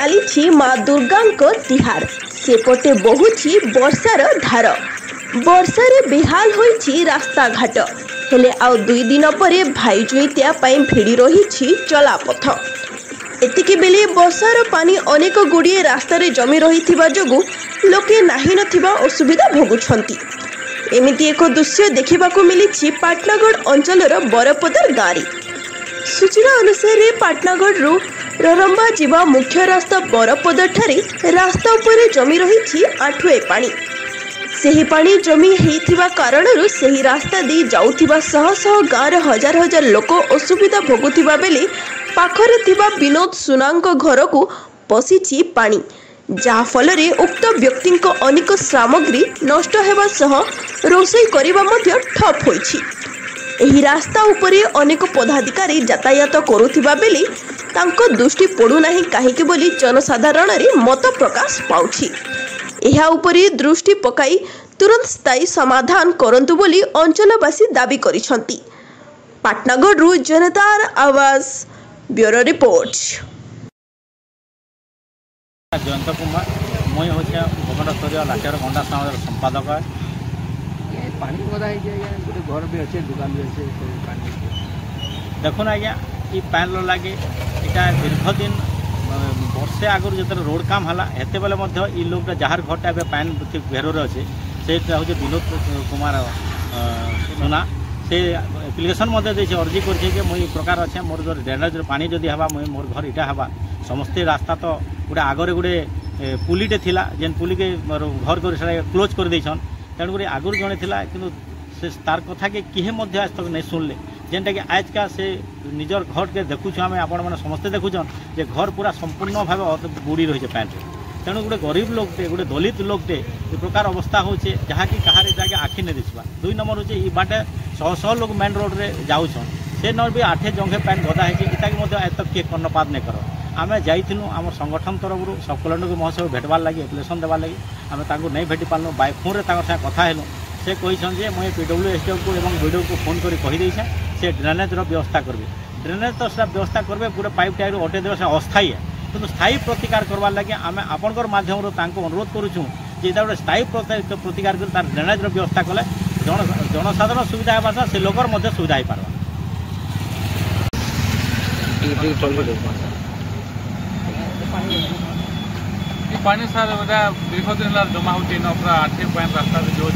चली माँ दुर्गा तिहार सेपटे बहुची वर्षार धार वर्षारे बेहाल होईची रास्ता घाट हेले आउ 2 दिन पर भाई जुईतिया भिड़ी रही चलापथ एतिकी बेले वर्षार पानी अनेक गुड़िए रास्तार जमी रही जोगु लोके नाही नथिबा असुविधा भोगुछंती। एमिति एक दृश्य देखा मिली पाटनागढ़ अंचलर बरपदर गाँव। सूचना अनुसार पाटनागढ़ ररंबा जीवा मुख्य रास्ता बरपद ठारे रास्ता उपरे जमी रही आठुए पानी। सेही पानी जमी हेइथिबा कारणरू सेही रास्ता दे जाउथिबा शह शह गाँर हजार हजार लोक असुविधा भोगुथिबा बेले पाखरे थिबा विनोद सुनांक घर को पशिछि पानी जहा फल रे उक्त व्यक्ति अनेक सामग्री नष्ट हेबा सह रोषई करिबा मध्य ठप होइछि। एही रास्ता उपरे अनेक पदाधिकारी यातायात करुथिबा बेले तांको दृष्टि पड़ुनाही काहेकि बोली जनसाधारण रे मत प्रकाश पाउछि। एहा उपरे दृष्टि पकाई तुरंत स्थायी समाधान करंतु बोली अंचलवासी दाबी करिसंती। पाटनागढ़ जनतार आवाज ब्यूरो रिपोर्ट। जयंत कुमार मुई हूँ भूखंड स्तरीय लाचार गंडा समाज संपादक। पानी बदा गोटे घर भी अच्छे दुकान भी अच्छे देखुन आज्ञा ये पैन लगे यहाँ दीर्घ दिन वर्षे आगुरी जो रोड काम है हेते बेले ये लोग जार घरटा पैन घेर अच्छे से हूँ विनोद कुमार सुना से एप्लिकेशन अर्जी कर मुई प्रकार अच्छे मोर जो ड्रेनेज पानी जदि हवा मुई मोर घर इटा हवा समस्ते रास्ता तो गोटे आगरे गोटे पुलीटे थिला जेन पुली के घर कर क्लोज कर देछन तेणुक आगुरी जड़े थिला किंतु से तार कथा के किहे आज तक नहीं शुणले जेनटा कि आज का से निजर घर के देखुँ आम आपण मैंने समस्ते देखुन जे घर पूरा संपूर्ण भाव बुड़ी रही है पैंट तेणु गोटे गरीब लोकटे गोटे दलित लोकटे ये प्रकार अवस्था होचे जहाँ कि कहार जाके आखि नहीं दिशा। 2 नंबर होचे ये बाटे शह शह लोग मेन रोड रे जाऊन से नर भी 8 जंघे पैन गदा है तक किए कर्णपात नहीं कर आम जाइलु आम संगठन तरफ सब कलेक्टर महोत्सव भेटवार लगी एप्लिकेशन देवार लगी आम नहीं भेटी पार्लु बाय फोन से कथा हेलु से कही मुझे PWSD को वीडियो को फोन कर कहीदे से ड्रेनेज व्यवस्था करेंगे ड्रेनेज तो सब व्यवस्था करेंगे पूरे पाइप टाइप अटे देवे से अस्थायी है किंतु स्थायी प्रतिकार करवार लगे आम आपंकर माध्यम अनुरोध करुँ जे गोटे स्थायी प्रतिकार कर तार ड्रेनेज व्यवस्था कले जनसाधारण सुविधा होगा से लोकर मध्य सुविधा हो पार्बा। पानी सार दीर्घ दिन है जमा होती पूरा 8 पाइन रास्ता जो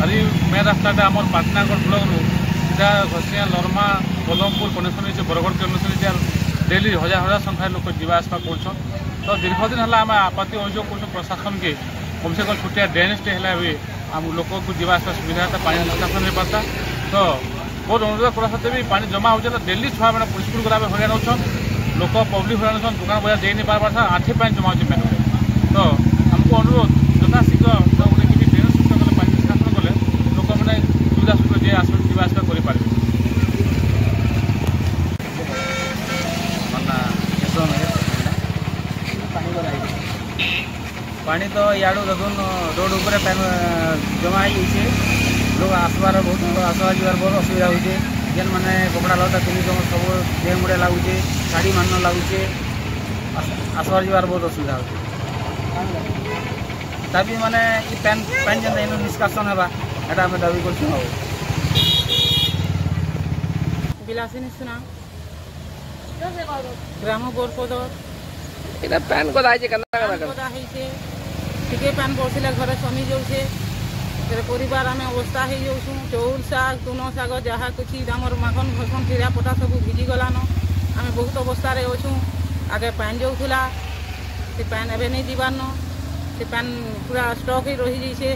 अरे मेन रास्ता आम पाटनागढ़ ब्लक रू घसिया लरमा पदमपुर कनेक्शन है बरगढ़ कनेक्शन डेली हजार हजार संख्या लोग जावासवा कर तो दीर्घ दिन है आम आपत्ति अभियोग कर प्रशासन के कम से कम छुटिया ड्रेनेज है भी आम लोक को जावासवा सुविधा था पानी निष्कासन हो पाता तो बहुत अनुरोध करा सत्ते भी पानी जमा हो डेली छुआ मैंने स्कूल गला हईराण होन लोक पब्लिक हईराण होन दुकान बजार दे नहीं पार्बार 8 पानी जमा हो मेन तो आमको अनुरोध यथाशीघ्र गोटे कि ड्रेनेज सिस्टम कले पानी निष्कासन कले लोक मैंने सुविधा सुविधा जे आस जावासवा करें। पानी तो याडू देखुन रोड उपरे पैन जमा हो लोग आसबार बहुत आसवा जीवार बहुत असुविधा होचे जेन मैंने कपड़ा लता पिंधि सब देह मुड़े लगुचे शाढ़ी मान लगुचे आसबार जीवार बहुत असुविधा होचे तभी मैंने पैन पैन जेन निष्कासन होगा एटा आम दाबी कर बिलासिनी सुना ग्राम बरपद पैन को टिके पैन पड़े घरे समी जाऊे परिवार आम अवस्था हो जाऊँ चौल शाग तुन शाग जहाँ कुछ आम माखन भसन खीरा पटा सब भिजिगलान आम बहुत अवस्था अच्छू आगे पैन जाऊला से पैन एवं नहीं जीवार से पैन पूरा स्टक हो रही जाइए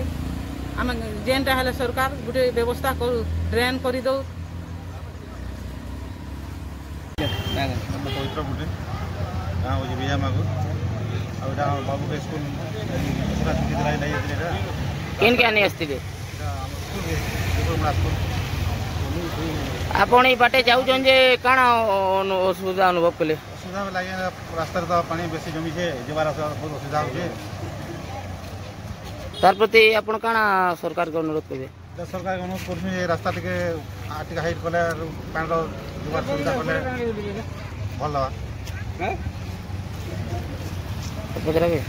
आम जेनटा है सरकार गोटे व्यवस्था करूँ ड्रेन कर दो। पवित्र गुटे गाँव हूँ विजय मागुर आ बाबू के स्कूल किन क्या नहीं आसती आपण ये बाटे जाऊन जे काण असुविधा अनुभव कले असुविधा लगे रास्ता तो पानी बेसी जमी है जबार बहुत असुविधा होचे तार प्रति आपण काण सरकार को अनुरोध करेंगे सरकार के अनुरोध कर रास्ता टे हाइट कले पानी जबार सुविधा कले भल ପଚରାବେ